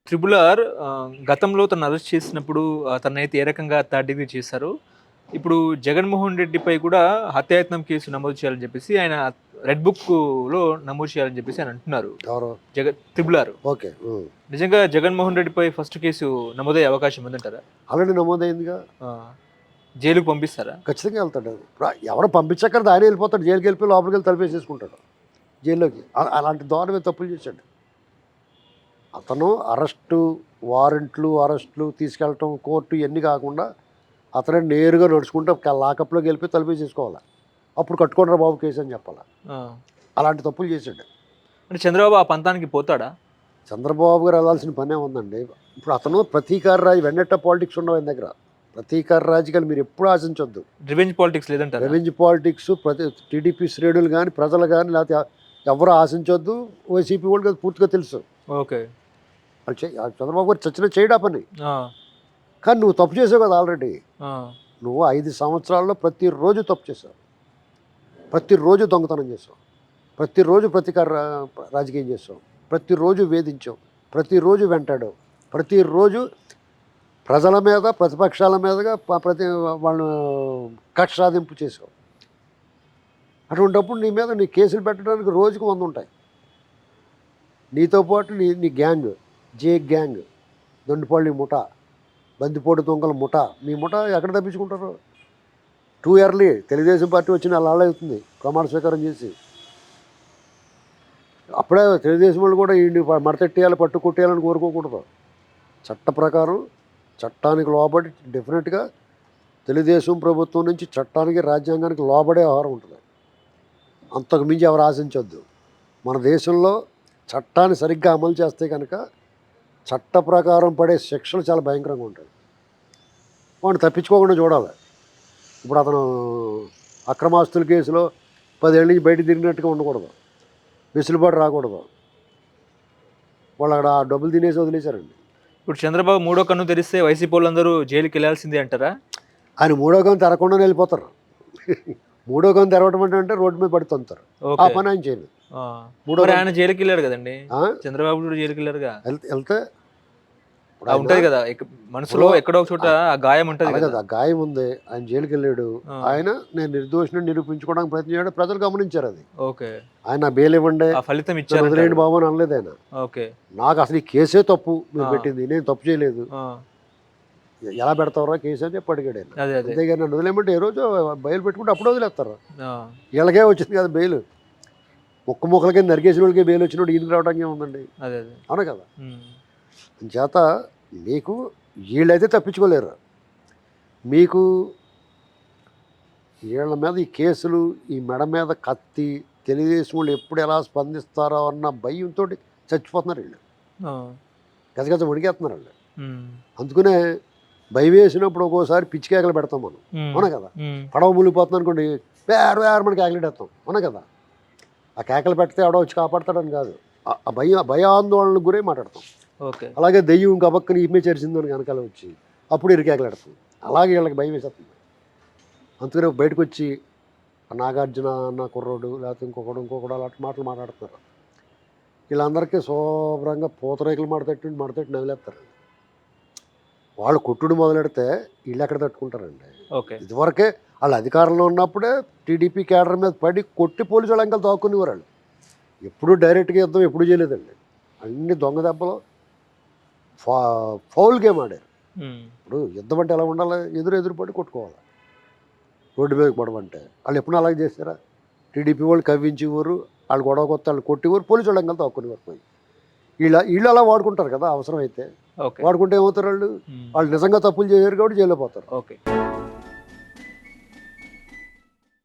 Triple R గతంలో తను arrest చేసినప్పుడు తనైతే ఏ రకంగా థర్డ్ డిగ్రీ చేశారో, ఇప్పుడు జగన్మోహన్ రెడ్డిపై కూడా హత్యాయత్నం కేసు నమోదు చేయాలని చెప్పేసి ఆయన రెడ్ బుక్‌లో నమోదు చేయాలని చెప్పేసి ఆయన అంటున్నారు. ఎవరు? Triple R. ఓకే. నిజంగా జగన్మోహన్ రెడ్డిపై ఫస్ట్ కేసు నమోదయ్యే అవకాశం ఉందంటారా? ఆల్రెడీ నమోదైందిగా. ఆ! జైలుకి పంపిస్తారా? ఖచ్చితంగా వెళ్తాడు. ఎవరు పంపించక్కర్లేదు, ఆయనే వెళ్ళిపోతాడు. జైలుకి వెళ్ళిపోయి లోపలికి వెళ్ళి తలుపేసేసుకుంటాడు జైల్లోకి. అలాంటి దారుణమైన తప్పులు చేశాడు అతను. వారెంట్లు అరెస్టులు తీసుకెళ్ళటం, కోర్టు ఇవన్నీ కాకుండా అతనే నేరుగా నడుచుకుంటూ లాకప్లోకి వెళ్ళిపోయి తలుపేసేసుకోవాలి. అప్పుడు కట్టుకోండి బాబు కేసు అని చెప్పాలి. అలాంటి తప్పులు చేశాడు. అంటే చంద్రబాబు ఆ పంతానికి పోతాడా? చంద్రబాబు గారు వెళ్ళాల్సిన పనే ఉందండి. ఇప్పుడు అతను ప్రతీకార రాజు, వెన్నెట్ట పాలిటిక్స్ ఉండవు ఆయన దగ్గర. ప్రతీకార రాజకీయాలు మీరు ఎప్పుడు ఆశించొద్దు. రివెంజ్ పాలిటిక్స్ లేదంటారా? రివెంజ్ పాలిటిక్స్ టీడీపీ శ్రేణులు కానీ ప్రజలు కానీ లేకపోతే ఎవరు ఆశించొద్దు. వైసీపీ వాళ్ళకి అది పూర్తిగా తెలుసు. ఓకే. చంద్రబాబు గారు చచ్చిన చేయడా పని. కానీ నువ్వు తప్పు చేసావు కదా ఆల్రెడీ. నువ్వు 5 సంవత్సరాల్లో ప్రతిరోజు తప్పు చేసావు, ప్రతిరోజు దొంగతనం చేసావు, ప్రతిరోజు ప్రతీకార రాజకీయం చేసావు, ప్రతిరోజు వేధించావు, ప్రతిరోజు వెంటాడావు, ప్రతిరోజు ప్రజల మీద ప్రతిపక్షాల మీదగా వాళ్ళు కక్ష సాధింపు చేసావు. అటువంటిప్పుడు నీ కేసులు పెట్టడానికి రోజుకు 100 ఉంటాయి. నీతో పాటు నీ గ్యాంగ్, గ్యాంగ్, దొండిపల్లి ముఠా, బందిపోటు దొంగల ముఠా, మీ ముఠా ఎక్కడ తప్పించుకుంటారు? టూ ఇయర్లీ తెలుగుదేశం పార్టీ వచ్చిన అలా అవుతుంది ప్రమాణ స్వీకారం చేసి. అప్పుడే తెలుగుదేశం వాళ్ళు కూడా ఈ మడతెట్టేయాలి, పట్టు కొట్టేయాలని కోరుకోకూడదు. చట్ట ప్రకారం చట్టానికి లోబడి డెఫినెట్గా తెలుగుదేశం ప్రభుత్వం నుంచి చట్టానికి రాజ్యాంగానికి లోబడే వ్యవహారం ఉంటుంది. అంతకు మించి ఎవరు ఆశించొద్దు. మన దేశంలో చట్టాన్ని సరిగ్గా అమలు చేస్తే కనుక చట్ట ప్రకారం పడే శిక్షలు చాలా భయంకరంగా ఉంటాయి. వాడిని తప్పించుకోకుండా చూడాలి. ఇప్పుడు అతను అక్రమాస్తుల కేసులో 10 ఏళ్ళ నుంచి బయట తిరిగినట్టుగా ఉండకూడదు, వెసులుబాటు రాకూడదు. వాళ్ళు అక్కడ డబ్బులు తినేసి వదిలేశారండి. ఇప్పుడు చంద్రబాబు మూడో కన్ను తెరిస్తే వైసీపీ వాళ్ళందరూ జైలుకి వెళ్ళాల్సిందే అంటారా? ఆయన మూడో కన్ను తెరకుండానే వెళ్ళిపోతారు. మూడో కన్ను తెరవడం అంటే రోడ్డు మీద పడి తొంతారు. ఆ పని ఆయన చేయలేదు. ఆయన జైలుకి వెళ్ళారు కదండి, చంద్రబాబు కూడా జైలుకి వెళ్ళారుగా. వెళ్తే ఉంటది కదా మనసులో ఎక్కడో ఒక చోట ఆ గాయం ఉంటది కదా. ఆ గాయం ఉంది. ఆయన జైలుకి వెళ్ళాడు. ఆయన నేను నిర్దోషిని నిరూపించుకోవడానికి ప్రయత్నం చేయడం ప్రజలు గమనించారు. అది ఓకే. ఆయన బెయిల్ ఇవ్వండి, ఫలితం ఇచ్చారు, వదిలేండి బాబు అని అనలేదు ఆయన. ఓకే. నాకు అసలు ఈ కేసే తప్పు మీరు పెట్టింది, నేను తప్పు చేయలేదు, ఎలా పెడతావరా కేసు అని చెప్పి అడిగాడు ఆయన. అంతేగాని నన్ను వదిలేమంటే ఏ రోజు బెయిల్ పెట్టుకుంటే అప్పుడు వదిలేస్తారు. వీళ్ళకే వచ్చింది కదా బెయిల్. ముక్కలకి నరికేసిన వాళ్ళకి బెయిల్ వచ్చినప్పుడు ఈయనకి రావడానికి ఏముందండి? అవునా కదా. చేత మీకు వీళ్ళైతే తప్పించుకోలేరు. మీకు వీళ్ళ మీద ఈ కేసులు, ఈ మెడ మీద కత్తి, తెలుగుదేశం వాళ్ళు ఎప్పుడు ఎలా స్పందిస్తారో అన్న భయంతో చచ్చిపోతున్నారు వీళ్ళు. గజగజ వణికేస్తున్నారు వాళ్ళు. అందుకనే భయం వేసినప్పుడు ఒక్కోసారి పిచ్చి కేకలు పెడతాం మనం. అవునా కదా. పడవ మునిగిపోతుంది అనుకోండి, మనకి కేకలెడతాం. అవునా కదా. ఆ కేకలు పెడితే ఎవడో వచ్చి కాపాడతాడని కాదు, ఆ భయాందోళనకు గురై మాట్లాడతాం. అలాగే దెయ్యం గబక్కని ఈమె చేసిందని వెనకాల వచ్చి అప్పుడు ఇరికేకలాడుతుంది. అలాగే వీళ్ళకి భయం వేసేస్తుంది. అందుకనే బయటకు వచ్చి నాగార్జున అన్న కుర్రోడు లేకపోతే ఇంకొకడు అలాంటి మాటలు మాట్లాడుతున్నారు. వీళ్ళందరికీ శుభ్రంగా పూతరేకులు మడతెట్టి నవ్వులేస్తారు. వాళ్ళు కొట్టుడు మొదలెడితే వీళ్ళు ఎక్కడ తట్టుకుంటారండి. ఇదివరకే వాళ్ళు అధికారంలో ఉన్నప్పుడే టీడీపీ కేడర్ మీద పడి కొట్టి పోలీసు వాళ్ళు ఇంకా దాక్కునేవారు. వాళ్ళు ఎప్పుడు డైరెక్ట్గా యుద్ధం ఎప్పుడు చేయలేదండి. అన్ని దొంగ దెబ్బలు, ఫౌల్ గేమ్ ఆడారు. ఇప్పుడు యుద్ధం అంటే ఎలా ఉండాలి? ఎదురుపడి కొట్టుకోవాలి. రోడ్డు మీద పడమంటే వాళ్ళు ఎప్పుడు అలాగే చేస్తారా? టీడీపీ వాళ్ళు కవ్వించేవారు, వాళ్ళు గొడవ కొత్త వాళ్ళు కొట్టేవారు, పోలీసు వాళ్ళు ఇంకా తక్కునేవారు. పోయి వీళ్ళు అలా వాడుకుంటారు కదా. అవసరం అయితే వాడుకుంటే ఏమవుతారు? వాళ్ళు నిజంగా తప్పులు చేశారు కాబట్టి జైల్లో పోతారు. ఓకే.